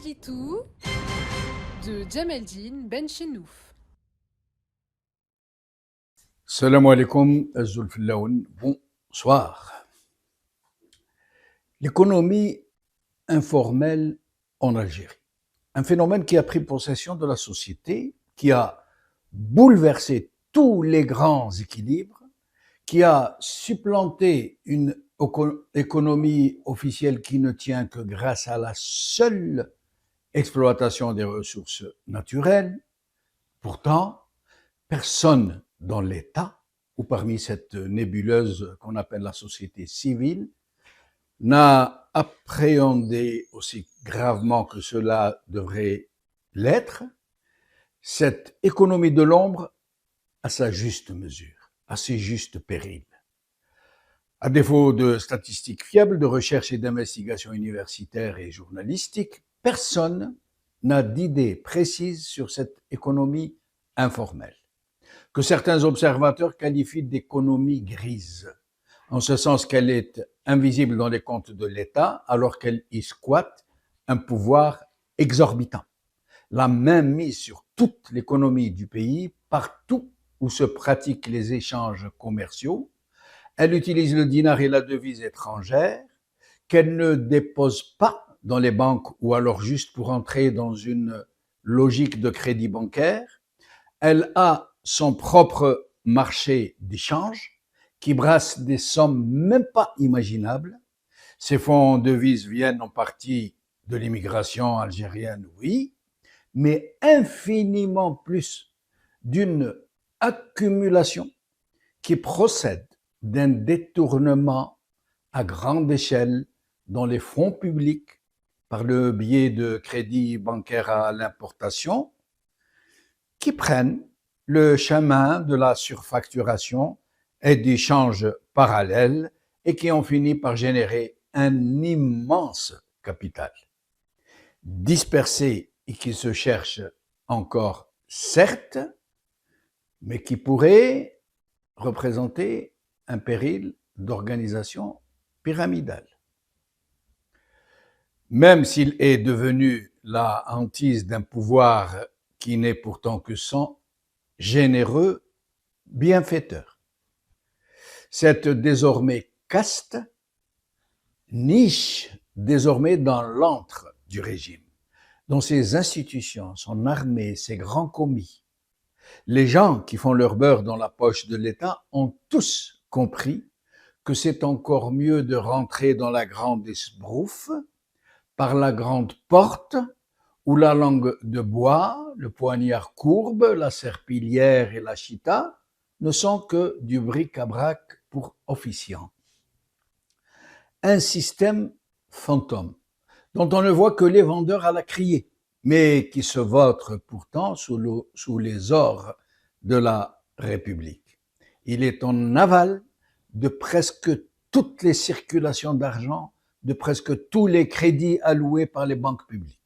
Tout de Djameldine Benchenouf. Salam alaikum, Zulfillaoun. Bonsoir. L'économie informelle en Algérie. Un phénomène qui a pris possession de la société, qui a bouleversé tous les grands équilibres, qui a supplanté une économie officielle qui ne tient que grâce à la seule exploitation des ressources naturelles. Pourtant, personne dans l'État ou parmi cette nébuleuse qu'on appelle la société civile n'a appréhendé aussi gravement que cela devrait l'être cette économie de l'ombre à sa juste mesure, à ses justes périls. À défaut de statistiques fiables, de recherche et d'investigations universitaires et journalistiques, personne n'a d'idée précise sur cette économie informelle, que certains observateurs qualifient d'économie grise, en ce sens qu'elle est invisible dans les comptes de l'État alors qu'elle y squatte un pouvoir exorbitant. La main mise sur toute l'économie du pays, partout où se pratiquent les échanges commerciaux. Elle utilise le dinar et la devise étrangère, qu'elle ne dépose pas dans les banques ou alors juste pour entrer dans une logique de crédit bancaire. Elle a son propre marché d'échange qui brasse des sommes même pas imaginables. Ces fonds en devises viennent en partie de l'immigration algérienne, oui, mais infiniment plus d'une accumulation qui procède d'un détournement à grande échelle dans les fonds publics par le biais de crédits bancaires à l'importation qui prennent le chemin de la surfacturation et d'échanges parallèles et qui ont fini par générer un immense capital. Dispersé et qui se cherche encore, certes, mais qui pourrait représenter un péril d'organisation pyramidale. Même s'il est devenu la hantise d'un pouvoir qui n'est pourtant que son généreux bienfaiteur. Cette désormais caste niche désormais dans l'antre du régime, dans ses institutions, son armée, ses grands commis. Les gens qui font leur beurre dans la poche de l'État ont tous compris que c'est encore mieux de rentrer dans la grande esbrouffe par la grande porte où la langue de bois, le poignard courbe, la serpillière et la chita ne sont que du bric-à-brac pour officiants. Un système fantôme dont on ne voit que les vendeurs à la criée, mais qui se vautre pourtant sous les ors de la République. Il est en aval de presque toutes les circulations d'argent, de presque tous les crédits alloués par les banques publiques.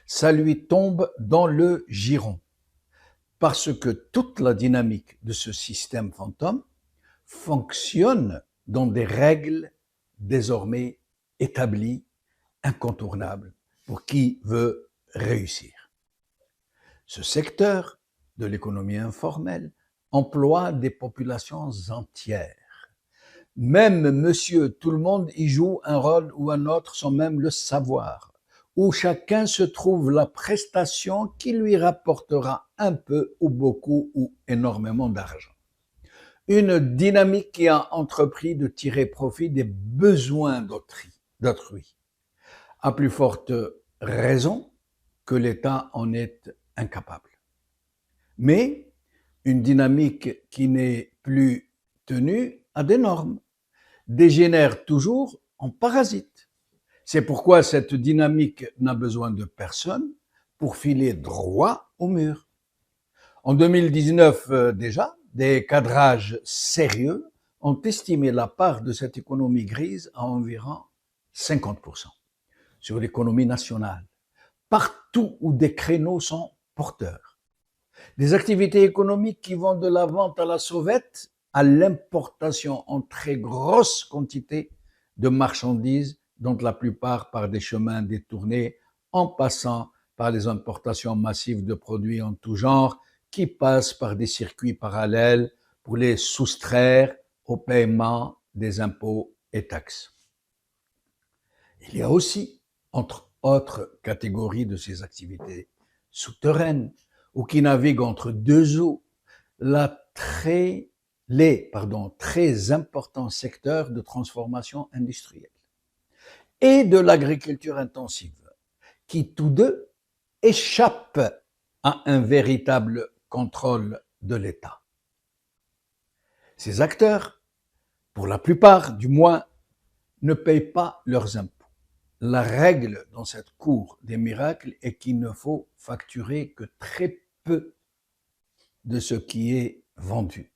Ça lui tombe dans le giron, parce que toute la dynamique de ce système fantôme fonctionne dans des règles désormais établies, incontournables, pour qui veut réussir. Ce secteur de l'économie informelle emploie des populations entières. Même monsieur tout le monde y joue un rôle ou un autre sans même le savoir, où chacun se trouve la prestation qui lui rapportera un peu ou beaucoup ou énormément d'argent. Une dynamique qui a entrepris de tirer profit des besoins d'autrui, à plus forte raison que l'État en est incapable. Mais une dynamique qui n'est plus tenue à des normes, dégénère toujours en parasite. C'est pourquoi cette dynamique n'a besoin de personne pour filer droit au mur. En 2019 déjà, des cadrages sérieux ont estimé la part de cette économie grise à environ 50% sur l'économie nationale, partout où des créneaux sont porteurs. Des activités économiques qui vont de la vente à la sauvette à l'importation en très grosse quantité de marchandises dont la plupart par des chemins détournés en passant par les importations massives de produits en tout genre qui passent par des circuits parallèles pour les soustraire au paiement des impôts et taxes. Il y a aussi, entre autres catégories de ces activités souterraines ou qui naviguent entre deux eaux, les très importants secteurs de transformation industrielle et de l'agriculture intensive, qui tous deux échappent à un véritable contrôle de l'État. Ces acteurs, pour la plupart du moins, ne payent pas leurs impôts. La règle dans cette cour des miracles est qu'il ne faut facturer que très peu de ce qui est vendu,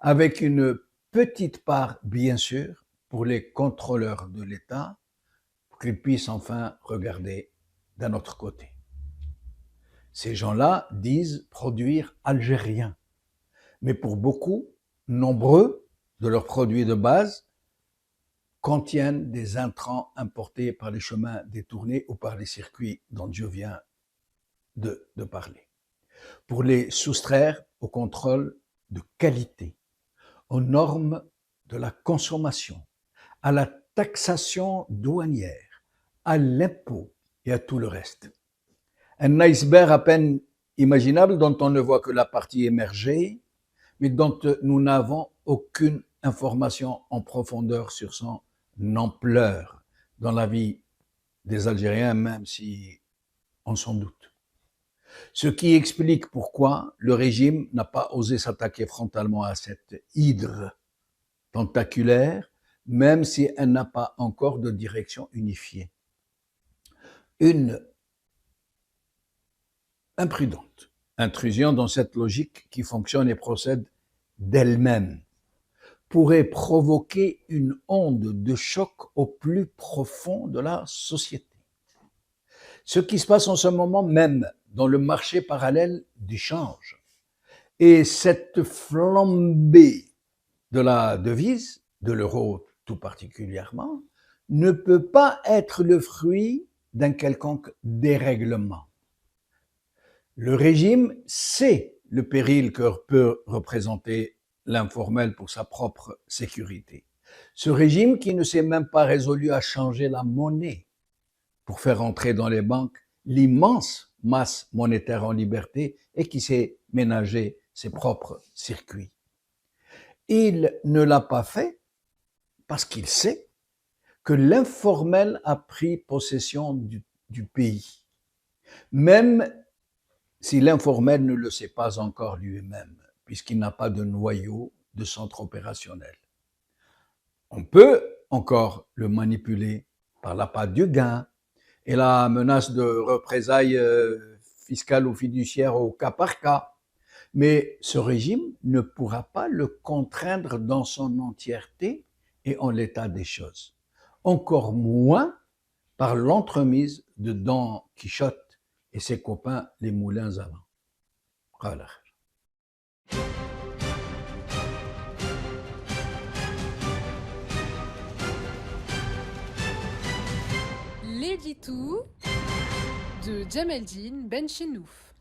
avec une petite part, bien sûr, pour les contrôleurs de l'État, pour qu'ils puissent enfin regarder d'un autre côté. Ces gens-là disent produire algérien, mais pour beaucoup, nombreux de leurs produits de base contiennent des intrants importés par les chemins détournés ou par les circuits dont je viens de parler, pour les soustraire au contrôle de qualité, aux normes de la consommation, à la taxation douanière, à l'impôt et à tout le reste. Un iceberg à peine imaginable dont on ne voit que la partie émergée, mais dont nous n'avons aucune information en profondeur sur son ampleur dans la vie des Algériens, même si on s'en doute. Ce qui explique pourquoi le régime n'a pas osé s'attaquer frontalement à cette hydre tentaculaire, même si elle n'a pas encore de direction unifiée. Une imprudente intrusion dans cette logique qui fonctionne et procède d'elle-même pourrait provoquer une onde de choc au plus profond de la société. Ce qui se passe en ce moment même dans le marché parallèle du change et cette flambée de la devise, de l'euro tout particulièrement, ne peut pas être le fruit d'un quelconque dérèglement. Le régime sait le péril que peut représenter l'informel pour sa propre sécurité. Ce régime qui ne s'est même pas résolu à changer la monnaie pour faire entrer dans les banques l'immense masse monétaire en liberté et qui s'est ménagé ses propres circuits. Il ne l'a pas fait parce qu'il sait que l'informel a pris possession du pays, même si l'informel ne le sait pas encore lui-même, puisqu'il n'a pas de noyau de centre opérationnel. On peut encore le manipuler par l'appât du gain et la menace de représailles fiscales ou fiduciaires au cas par cas, mais ce régime ne pourra pas le contraindre dans son entièreté et en l'état des choses, encore moins par l'entremise de Don Quichotte et ses copains les moulins à vent. Voilà. L'édito de Djemeldine Benchenouf.